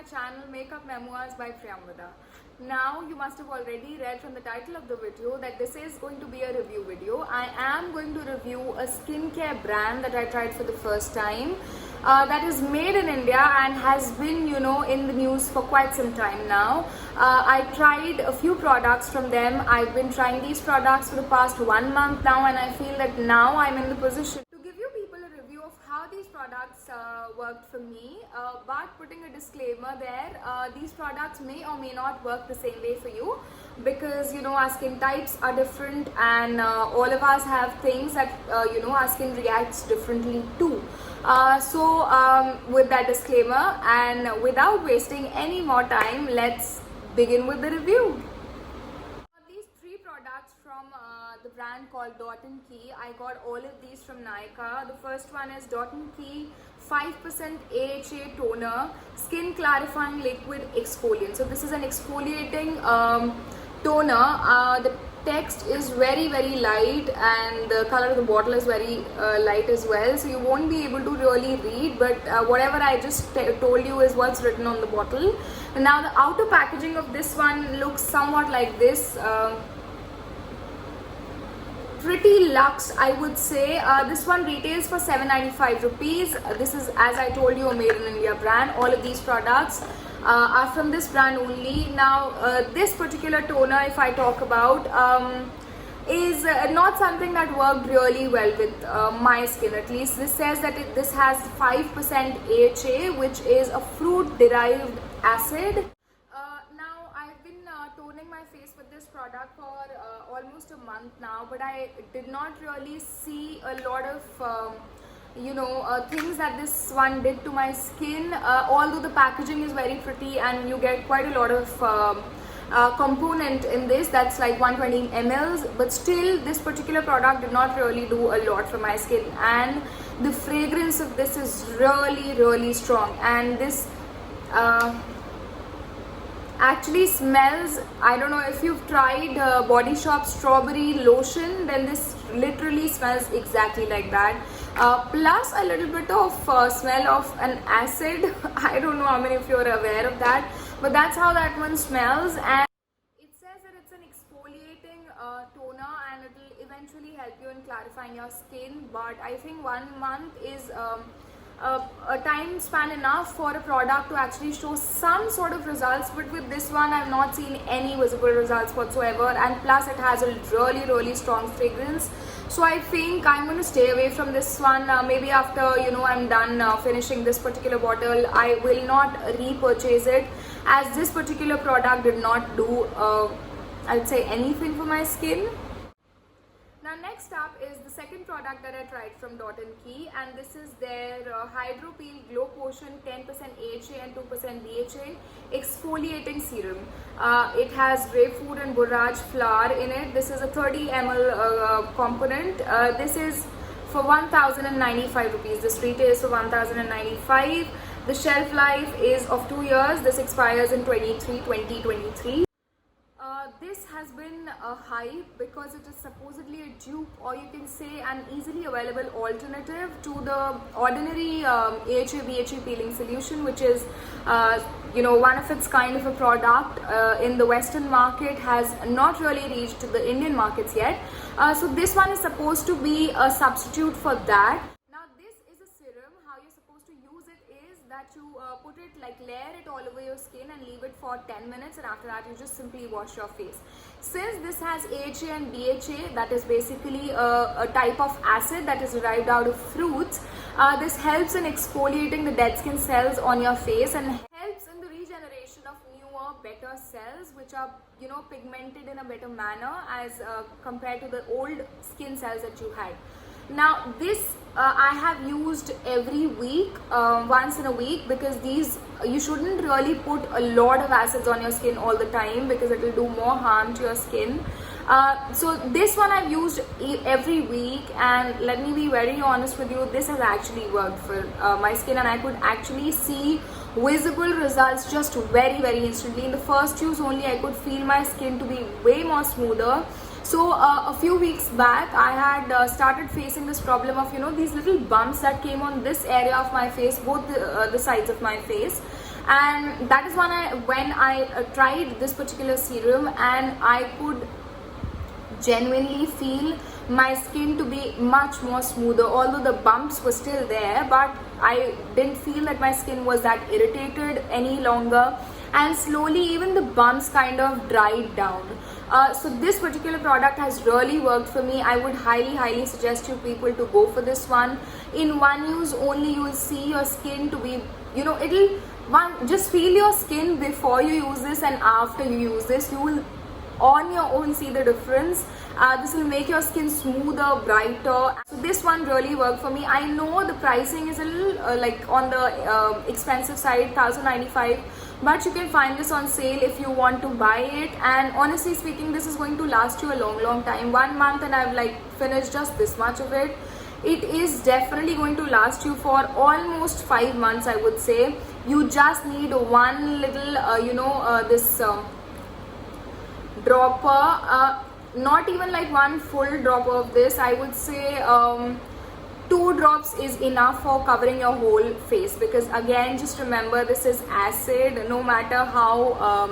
channel Makeup Memoirs by Priyamvada. Now you must have already read from the title of the video that this is going to be a review video. I am going to review a skincare brand that I tried for the first time. That is made in India and has been, in the news for quite some time now. I tried a few products from them. I've been trying these products for the past 1 month now, and I feel that now I'm in the position to give you people a review of how these products worked for me. But putting a disclaimer there, these products may or may not work the same way for you, because our skin types are different, and all of us have things that our skin reacts differently to. With that disclaimer and without wasting any more time, let's begin with the review. These 3 products from the brand called Dot & Key. I got all of these from Nykaa. The first one is Dot & Key 5% AHA toner, skin clarifying liquid exfoliant. So this is an exfoliating toner. The text is very light, and the color of the bottle is very light as well, so you won't be able to really read, but whatever I just told you is what's written on the bottle. And now the outer packaging of this one looks somewhat like this. Pretty luxe, I would say. This one retails for 795 rupees. This is, as I told you, a made in India brand. All of these products are from this brand only. Now this particular toner, if I talk about, is not something that worked really well with my skin. At least this says that this has 5% AHA, which is a fruit derived acid. Now I've been toning my face with this product for almost a month now, but I did not really see a lot of things that this one did to my skin, although the packaging is very pretty and you get quite a lot of component in this, that's like 120 mls, but still this particular product did not really do a lot for my skin, and the fragrance of this is really strong, and this actually smells, I don't know if you've tried Body Shop strawberry lotion, then this literally smells exactly like that. Plus a little bit of smell of an acid. I don't know how many of you are aware of that, but that's how that one smells. And it says that it's an exfoliating toner, and it will eventually help you in clarifying your skin, but I think 1 month is a time span enough for a product to actually show some sort of results. But with this one, I've not seen any visible results whatsoever, and plus it has a really strong fragrance. So I think I'm going to stay away from this one. Maybe after I'm done finishing this particular bottle, I will not repurchase it, as this particular product did not do I'd say anything for my skin. Now next up is the second product that I tried from Dot & Key, and this is their Hydro Peel Glow Potion 10% AHA and 2% BHA exfoliating serum. It has grapefruit and borage flower in it. This is a 30 ml component. This is for 1095 rupees. This retails for 1095. The shelf life is of 2 years. This expires in 2023. This has been a hype because it is supposedly a dupe, or you can say an easily available alternative to the ordinary AHA BHA peeling solution, which is one of its kind of a product in the Western market, has not really reached the Indian markets yet. So this one is supposed to be a substitute for that. How you're supposed to use it is that you put it, layer it all over your skin and leave it for 10 minutes, and after that you just simply wash your face. Since this has AHA and BHA, that is basically a type of acid that is derived out of fruits, this helps in exfoliating the dead skin cells on your face and helps in the regeneration of newer, better cells, which are pigmented in a better manner as compared to the old skin cells that you had. Now this I have used every week, once in a week, because you shouldn't really put a lot of acids on your skin all the time, because it will do more harm to your skin. So this one I've used every week, and let me be very honest with you, this has actually worked for my skin, and I could actually see visible results just very instantly. In the first use only, I could feel my skin to be way more smoother. So a few weeks back, I had started facing this problem of these little bumps that came on this area of my face, both the sides of my face, and that is when I tried this particular serum, and I could genuinely feel my skin to be much more smoother, although the bumps were still there, but I didn't feel that my skin was that irritated any longer, and slowly even the bumps kind of dried down. So this particular product has really worked for me. I would highly suggest you people to go for this one. In one use only, you will see your skin to be, just feel your skin before you use this, and after you use this, you will on your own see the difference. This will make your skin smoother, brighter. So this one really worked for me. I know the pricing is a little like on the expensive side, 1095, but you can find this on sale if you want to buy it. And honestly speaking, this is going to last you a long time, 1 month, and I've like finished just this much of it. It is definitely going to last you for almost 5 months, I would say. You just need one little this dropper, not even like one full dropper of this. I would say 2 drops is enough for covering your whole face, because again, just remember, this is acid. No matter how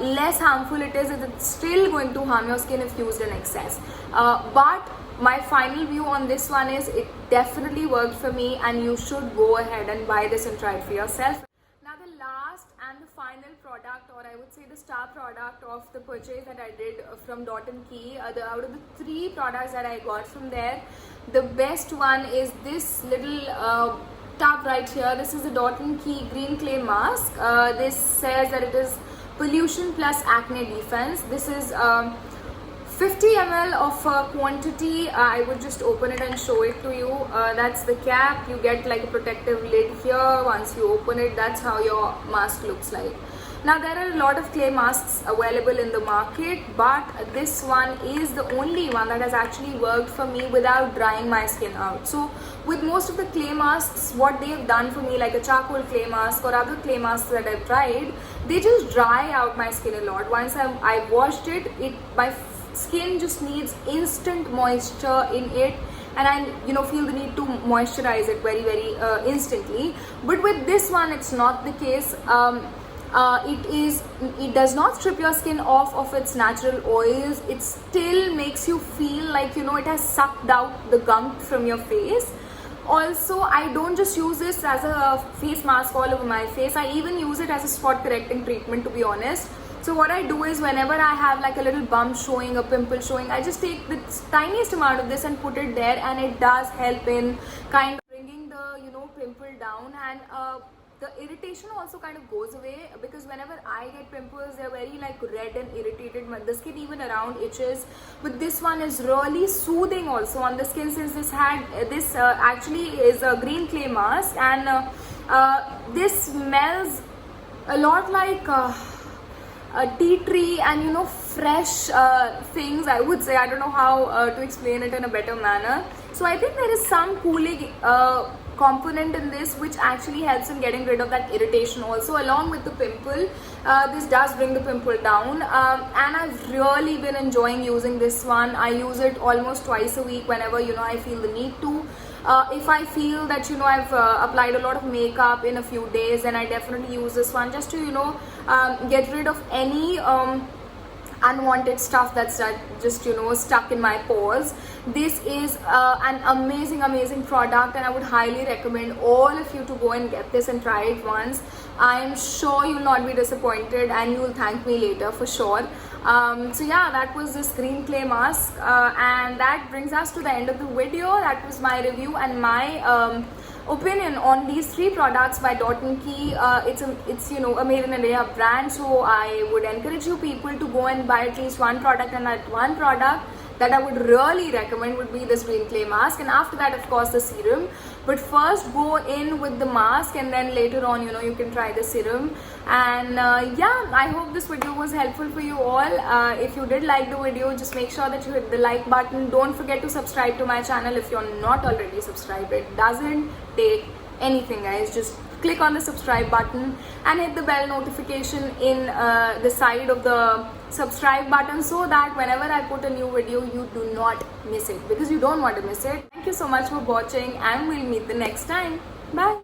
less harmful it is, it's still going to harm your skin if used in excess. But my final view on this one is it definitely worked for me, and you should go ahead and buy this and try it for yourself. Now the last and the final product, or I would say the star product of the purchase that I did from Dot & Key, out of the 3 products that I got from there, the best one is this little tub right here. This is the Dot & Key Green Clay Mask. This says that it is pollution plus acne defense. This is 50 ml of quantity. I would just open it and show it to you. That's the cap. You get like a protective lid here. Once you open it, that's how your mask looks like. Now there are a lot of clay masks available in the market, but this one is the only one that has actually worked for me without drying my skin out. So with most of the clay masks, what they have done for me, like a charcoal clay mask or other clay masks that I've tried, they just dry out my skin a lot. Once I washed it, my skin just needs instant moisture in it, and I feel the need to moisturize it very instantly. But with this one, it's not the case. It does not strip your skin of its natural oils. It still makes you feel like it has sucked out the gunk from your face. Also, I don't just use this as a face mask all over my face. I even use it as a spot correcting treatment, to be honest. So what I do is, whenever I have like a little bump showing, a pimple showing, I just take the tiniest amount of this and put it there, and it does help in kind of bringing the pimple down, and the irritation also kind of goes away, because whenever I get pimples, they're very like red and irritated. The skin even around itches. But this one is really soothing also on the skin, since this actually is a green clay mask, and this smells a lot like tea tree and fresh things, I would say. I don't know how to explain it in a better manner. So I think there is some cooling component in this, which actually helps in getting rid of that irritation also, along with the pimple. This does bring the pimple down, and I've really been enjoying using this one. I use it almost twice a week whenever I feel the need to. If I feel that I've applied a lot of makeup in a few days, then I definitely use this one just to get rid of any unwanted stuff that's just stuck in my pores. This is an amazing product, and I would highly recommend all of you to go and get this and try it once. I am sure you'll not be disappointed, and you will thank me later for sure. So yeah, that was this green clay mask, and that brings us to the end of the video. That was my review and my opinion on these 3 products by Dot & Key. It's a made in India brand, so I would encourage you people to go and buy at least one product, and that one product that I would really recommend would be this green clay mask, and after that, of course, the serum. But first go in with the mask, and then later on you can try the serum. And yeah, I hope this video was helpful for you all. If you did like the video, just make sure that you hit the like button. Don't forget to subscribe to my channel if you're not already subscribed. It doesn't take anything, guys. Just click on the subscribe button and hit the bell notification in the side of the subscribe button, so that whenever I put a new video, you do not miss it, because you don't want to miss it. Thank you so much for watching, and we'll meet the next time. Bye.